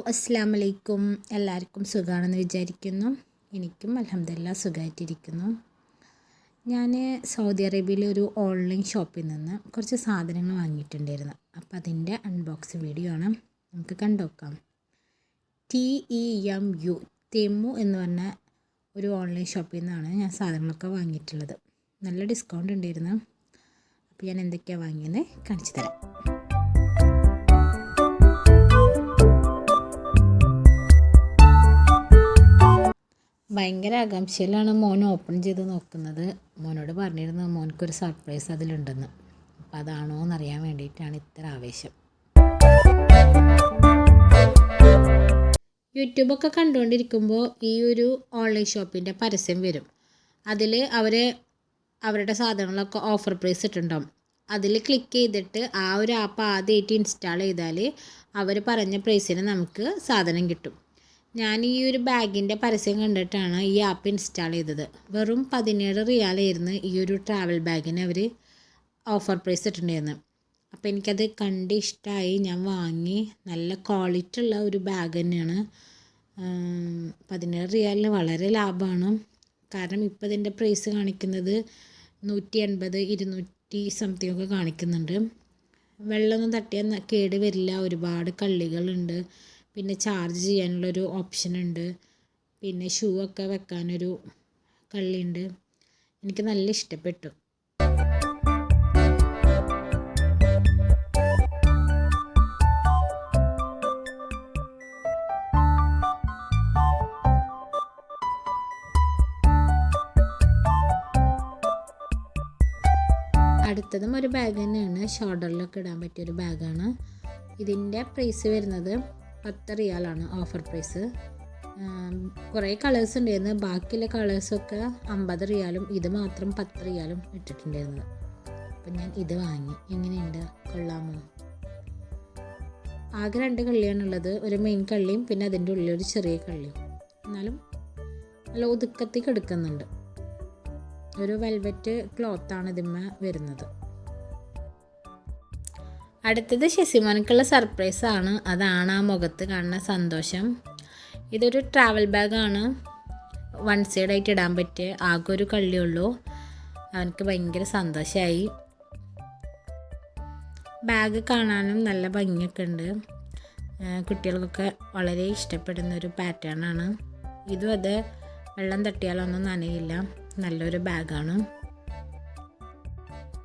അസ്സലാമു അലൈക്കും. എല്ലാവർക്കും സുഖമാണെന്ന് വിചാരിക്കുന്നു. എനിക്കും അൽഹംദുലില്ലാഹ് സുഖമായിട്ടിരിക്കുന്നു. ഞാൻ സൗദി അറേബ്യയിലെ ഒരു ഓൺലൈൻ ഷോപ്പിൽ നിന്ന് കുറച്ച് സാധനങ്ങൾ വാങ്ങിയിട്ടുണ്ടായിരുന്നു. അപ്പോൾ അതിൻ്റെ അൺബോക്സ് വീഡിയോ ആണ്, നമുക്ക് കണ്ടുനോക്കാം. TEMU തെമു എന്ന് പറഞ്ഞ ഒരു ഓൺലൈൻ ഷോപ്പിൽ നിന്നാണ് ഞാൻ സാധനങ്ങളൊക്കെ വാങ്ങിയിട്ടുള്ളത്. നല്ല ഡിസ്കൗണ്ട് ഉണ്ടായിരുന്നു. അപ്പോൾ ഞാൻ എന്തൊക്കെയാണ് വാങ്ങിയെന്ന് കാണിച്ചു തരാം. ഭയങ്കര ആകാംക്ഷയിലാണ് മോൻ ഓപ്പൺ ചെയ്ത് നോക്കുന്നത്. മോനോട് പറഞ്ഞിരുന്നു മോനക്കൊരു സർപ്രൈസ് അതിലുണ്ടെന്ന്. അപ്പോൾ അതാണോ എന്നറിയാൻ വേണ്ടിയിട്ടാണ് ഇത്ര ആവേശം. യൂട്യൂബൊക്കെ കണ്ടുകൊണ്ടിരിക്കുമ്പോൾ ഈ ഒരു ഓൺലൈൻ ഷോപ്പിൻ്റെ പരസ്യം വരും. അതിൽ അവരുടെ സാധനങ്ങളൊക്കെ ഓഫർ പ്രൈസ് ഇട്ടുണ്ടാവും. അതിൽ ക്ലിക്ക് ചെയ്തിട്ട് ആ ഒരു ആപ്പ് ആദ്യമായിട്ട് ഇൻസ്റ്റാൾ ചെയ്താൽ അവർ പറഞ്ഞ പ്രൈസിന് നമുക്ക് സാധനം കിട്ടും. ഞാൻ ഈ ഒരു ബാഗിൻ്റെ പരസ്യം കണ്ടിട്ടാണ് ഈ ആപ്പ് ഇൻസ്റ്റാൾ ചെയ്തത്. വെറും 17 റിയാലായിരുന്നു ഈ ഒരു ട്രാവൽ ബാഗിന് അവർ ഓഫർ പ്രൈസ് ഇട്ടിട്ടുണ്ടായിരുന്നു. അപ്പോൾ എനിക്കത് കണ്ട് ഇഷ്ടമായി, ഞാൻ വാങ്ങി. നല്ല ക്വാളിറ്റി ഉള്ള ഒരു ബാഗ് തന്നെയാണ്. 17 റിയാലിന് വളരെ ലാഭമാണ്. കാരണം ഇപ്പോൾ ഇതിൻ്റെ പ്രൈസ് കാണിക്കുന്നത് 180, 200 സംതിങ് ഒക്കെ കാണിക്കുന്നുണ്ട്. വെള്ളമൊന്നും തട്ടിയാൽ കേട് വരില്ല. ഒരുപാട് കള്ളികളുണ്ട്. പിന്നെ ചാർജ് ചെയ്യാനുള്ളൊരു ഓപ്ഷൻ ഉണ്ട്. പിന്നെ ഷൂ ഒക്കെ വെക്കാനൊരു കള്ളിയുണ്ട്. എനിക്ക് നല്ല ഇഷ്ടപ്പെട്ടു. അടുത്തതും ഒരു ബാഗ് തന്നെയാണ്. ഷോൾഡറിലൊക്കെ ഇടാൻ പറ്റിയൊരു ബാഗാണ്. ഇതിൻ്റെ പ്രൈസ് വരുന്നത് 10 റിയാലാണ് ഓഫർ പ്രൈസ്. കുറേ കളേഴ്സ് ഉണ്ടായിരുന്നു. ബാക്കിയുള്ള കളേഴ്സൊക്കെ 50 റിയാലും ഇത് മാത്രം 10 റിയാലും ഇട്ടിട്ടുണ്ടായിരുന്നത്. അപ്പം ഞാൻ ഇത് വാങ്ങി. എങ്ങനെയുണ്ട്, കൊള്ളാമോ? ആകെ 2 കള്ളിയാണുള്ളത്. ഒരു മെയിൻ കള്ളിയും പിന്നെ അതിൻ്റെ ഉള്ളിൽ ഒരു ചെറിയ കള്ളിയും. എന്നാലും നല്ല ഒതുക്കത്തിൽ കിടക്കുന്നുണ്ട്. ഒരു വെൽവെറ്റ് ക്ലോത്താണ് ഇതിന്മേ വരുന്നത്. അടുത്തത് ഷെസിമോനിക്കുള്ള സർപ്രൈസാണ്. അതാണ് ആ മുഖത്ത് കാണുന്ന സന്തോഷം. ഇതൊരു ട്രാവൽ ബാഗാണ്. 1 സൈഡായിട്ട് ഇടാൻ പറ്റിയ ആകെ ഒരു കള്ളിയുള്ളൂ. അവനക്ക് ഭയങ്കര സന്തോഷമായി. ബാഗ് കാണാനും നല്ല ഭംഗിയൊക്കെ ഉണ്ട്. കുട്ടികൾക്കൊക്കെ വളരെ ഇഷ്ടപ്പെടുന്നൊരു പാറ്റേണാണ്. ഇതും അത് വെള്ളം തട്ടിയാലൊന്നും നനയില്ല. നല്ലൊരു ബാഗാണ്.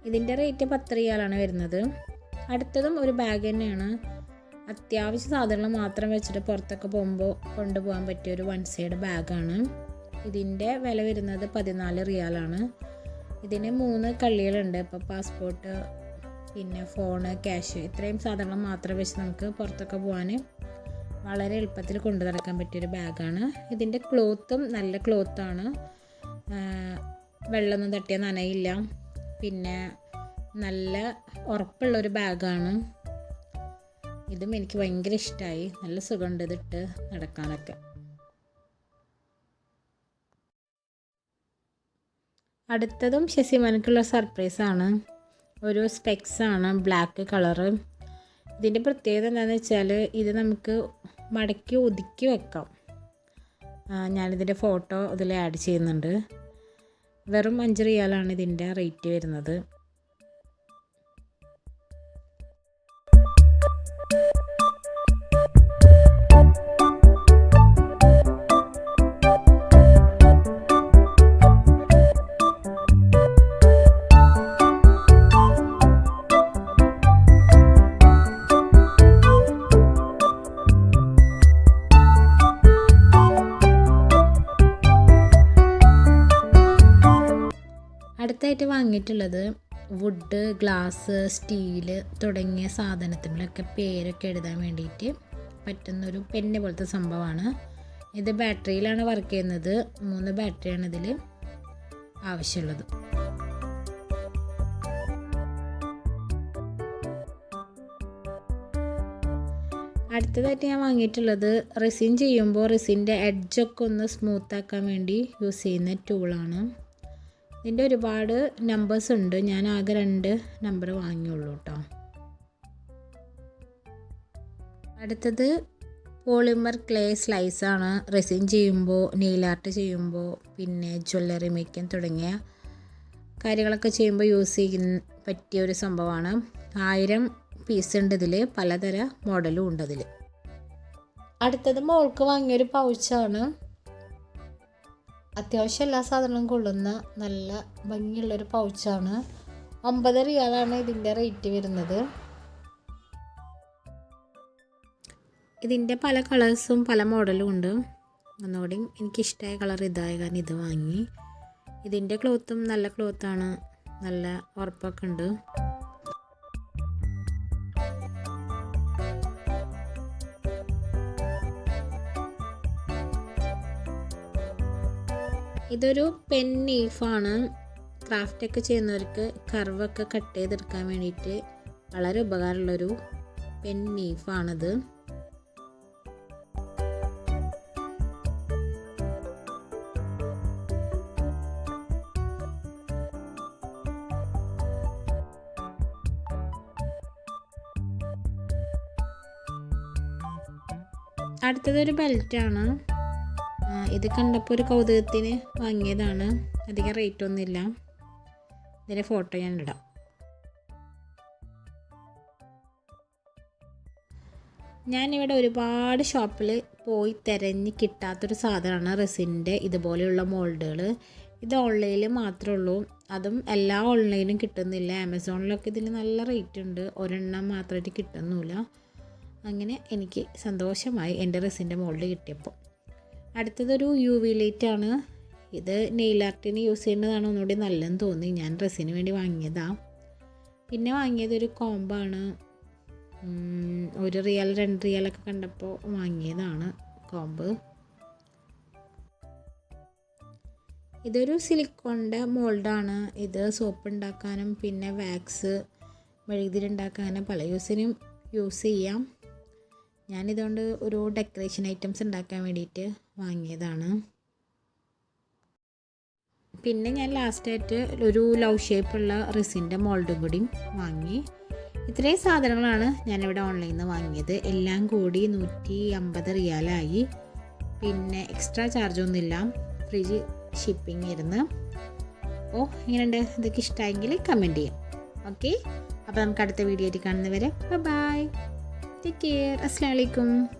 ഇതിൻ്റെ റേറ്റ് 10 റിയാലാണ് വരുന്നത്. അടുത്തതും ഒരു ബാഗ് തന്നെയാണ്. അത്യാവശ്യ സാധനങ്ങൾ മാത്രം വെച്ചിട്ട് പുറത്തൊക്കെ പോകുമ്പോൾ കൊണ്ടുപോകാൻ പറ്റിയ ഒരു 1 സൈഡ് ബാഗാണ്. ഇതിൻ്റെ വില വരുന്നത് 14 റിയാലാണ്. ഇതിന് 3 കള്ളികളുണ്ട്. ഇപ്പോൾ പാസ്പോർട്ട്, പിന്നെ ഫോണ്, ക്യാഷ്, ഇത്രയും സാധനങ്ങൾ മാത്രം വെച്ച് നമുക്ക് പുറത്തൊക്കെ പോകാൻ വളരെ എളുപ്പത്തിൽ കൊണ്ടു നടക്കാൻ പറ്റിയൊരു ബാഗാണ്. ഇതിൻ്റെ ക്ലോത്തും നല്ല ക്ലോത്താണ്. വെള്ളമൊന്നും തട്ടിയാൽ നനയില്ല. പിന്നെ നല്ല ഉറപ്പുള്ളൊരു ബാഗാണ്. ഇതും എനിക്ക് ഭയങ്കര ഇഷ്ടമായി. നല്ല സുഖമുണ്ട് ഇതിട്ട് നടക്കാനൊക്കെ. അടുത്തതും ഷെസിമോനിക്കുള്ള സർപ്രൈസാണ്. ഒരു സ്പെക്സാണ്, ബ്ലാക്ക് കളറ്. ഇതിൻ്റെ പ്രത്യേകത എന്താണെന്ന് വെച്ചാൽ ഇത് നമുക്ക് മടക്കി ഒതുക്കി വെക്കാം. ഞാനിതിൻ്റെ ഫോട്ടോ ഇതിൽ ആഡ് ചെയ്യുന്നുണ്ട്. വെറും 5 റിയാലാണ് ഇതിൻ്റെ റേറ്റ് വരുന്നത്. അടുത്തായിട്ട് വാങ്ങിയിട്ടുള്ളത് വുഡ്, ഗ്ലാസ്, സ്റ്റീല് തുടങ്ങിയ സാധനത്തിലൊക്കെ പേരൊക്കെ എഴുതാൻ വേണ്ടിയിട്ട് പറ്റുന്നൊരു പെന്ന് പോലത്തെ സംഭവമാണ്. ഇത് ബാറ്ററിയിലാണ് വർക്ക് ചെയ്യുന്നത്. 3 ബാറ്ററിയാണ് ഇതിൽ ആവശ്യമുള്ളത്. അടുത്തതായിട്ട് ഞാൻ വാങ്ങിയിട്ടുള്ളത് റെസിൻ ചെയ്യുമ്പോൾ റെസിൻ്റെ എഡ്ജൊക്കെ ഒന്ന് സ്മൂത്താക്കാൻ വേണ്ടി യൂസ് ചെയ്യുന്ന ടൂളാണ്. ഇതിൻ്റെ ഒരുപാട് നമ്പേഴ്സ് ഉണ്ട്. ഞാൻ ആകെ 2 നമ്പർ വാങ്ങിയുള്ളൂ കേട്ടോ. അടുത്തത് പോളിമർ ക്ലേ സ്ലൈസാണ്. റെസിൻ ചെയ്യുമ്പോൾ, നെയിൽ ആർട്ട് ചെയ്യുമ്പോൾ, പിന്നെ ജ്വല്ലറി മേക്കിംഗ് തുടങ്ങിയ കാര്യങ്ങളൊക്കെ ചെയ്യുമ്പോൾ യൂസ് ചെയ്യാൻ പറ്റിയ ഒരു സംഭവമാണ്. 1000 പീസ് ഉണ്ട് ഇതിൽ. പലതര മോഡലും ഉണ്ട് അതിൽ. അടുത്തത് മോൾക്ക് വാങ്ങിയൊരു പൗച്ചാണ്. അത്യാവശ്യം എല്ലാ സാധനവും കൊള്ളുന്ന നല്ല ഭംഗിയുള്ളൊരു പൗച്ചാണ്. 50 റിയാലാണ് ഇതിൻ്റെ റേറ്റ് വരുന്നത്. ഇതിൻ്റെ പല കളേഴ്സും പല മോഡലും ഉണ്ട്. ഒന്നുകൂടി എനിക്കിഷ്ടമായ കളർ ഇതായ കാരണം ഇത് വാങ്ങി. ഇതിൻ്റെ ക്ലോത്തും നല്ല ക്ലോത്താണ്, നല്ല ഉറപ്പൊക്കെ ഉണ്ട്. ഇതൊരു പെൻ നീഫാണ്. ക്രാഫ്റ്റൊക്കെ ചെയ്യുന്നവർക്ക് കർവൊക്കെ കട്ട് ചെയ്തെടുക്കാൻ വേണ്ടിയിട്ട് വളരെ ഉപകാരമുള്ളൊരു പെൻ നീഫാണിത്. അടുത്തതൊരു ബെൽറ്റാണ്. ഇത് കണ്ടപ്പോൾ ഒരു കൗതുകത്തിന് വാങ്ങിയതാണ്. അധികം റേറ്റ് ഒന്നുമില്ല. ഇതിൻ്റെ ഫോട്ടോ ഞാൻ ഇടാം. ഞാനിവിടെ ഒരുപാട് ഷോപ്പിൽ പോയി തിരഞ്ഞ് കിട്ടാത്തൊരു സാധനമാണ് റെസിൻ്റെ ഇതുപോലെയുള്ള മോൾഡുകൾ. ഇത് ഓൺലൈനിൽ മാത്രമേ ഉള്ളൂ. അതും എല്ലാ ഓൺലൈനും കിട്ടുന്നില്ല. ആമസോണിലൊക്കെ ഇതിന് നല്ല റേറ്റ് ഉണ്ട്. ഒരെണ്ണം മാത്രമായിട്ട് കിട്ടുന്നില്ല. അങ്ങനെ എനിക്ക് സന്തോഷമായി എൻ്റെ റെസിൻ്റെ മോൾഡ് കിട്ടിയപ്പോൾ. അടുത്തതൊരു UV ലൈറ്റാണ്. ഇത് നെയിൽ ആർട്ടിന് യൂസ് ചെയ്യുന്നതാണ് ഒന്നുകൂടി നല്ലതെന്ന് തോന്നി. ഞാൻ ഡ്രസ്സിന് വേണ്ടി വാങ്ങിയതാണ്. പിന്നെ വാങ്ങിയതൊരു കോമ്പാണ്. 1 റിയാൽ 2 റിയാലൊക്കെ കണ്ടപ്പോൾ വാങ്ങിയതാണ് കോമ്പ്. ഇതൊരു സിലിക്കോണിൻ്റെ മോൾഡാണ്. ഇത് സോപ്പ് ഉണ്ടാക്കാനും പിന്നെ വാക്സ് മെഴുകുതിരിണ്ടാക്കാനും പല യൂസിനും യൂസ് ചെയ്യാം. ഞാനിതുകൊണ്ട് ഒരു ഡെക്കറേഷൻ ഐറ്റംസ് ഉണ്ടാക്കാൻ വേണ്ടിയിട്ട് വാങ്ങിയതാണ്. പിന്നെ ഞാൻ ലാസ്റ്റായിട്ട് ഒരു ലവ് ഷേപ്പുള്ള റെസിൻ്റെ മോൾഡും കൂടി വാങ്ങി. ഇത്രയും സാധനങ്ങളാണ് ഞാനിവിടെ ഓൺലൈനിൽ നിന്ന് വാങ്ങിയത്. എല്ലാം കൂടി 150 റിയാലായി. പിന്നെ എക്സ്ട്രാ ചാർജൊന്നുമില്ല. ഫ്രീ ഷിപ്പിംഗ് ആയിരുന്നു. അപ്പോൾ ഇങ്ങനെയുണ്ട്. ഇതൊക്കെ ഇഷ്ടമായെങ്കിൽ കമൻറ്റ് ചെയ്യാം. ഓക്കെ, അപ്പോൾ നമുക്ക് അടുത്ത വീഡിയോ ആയിട്ട് കാണുന്നവരെ ബൈ. Take care. Assalamualaikum.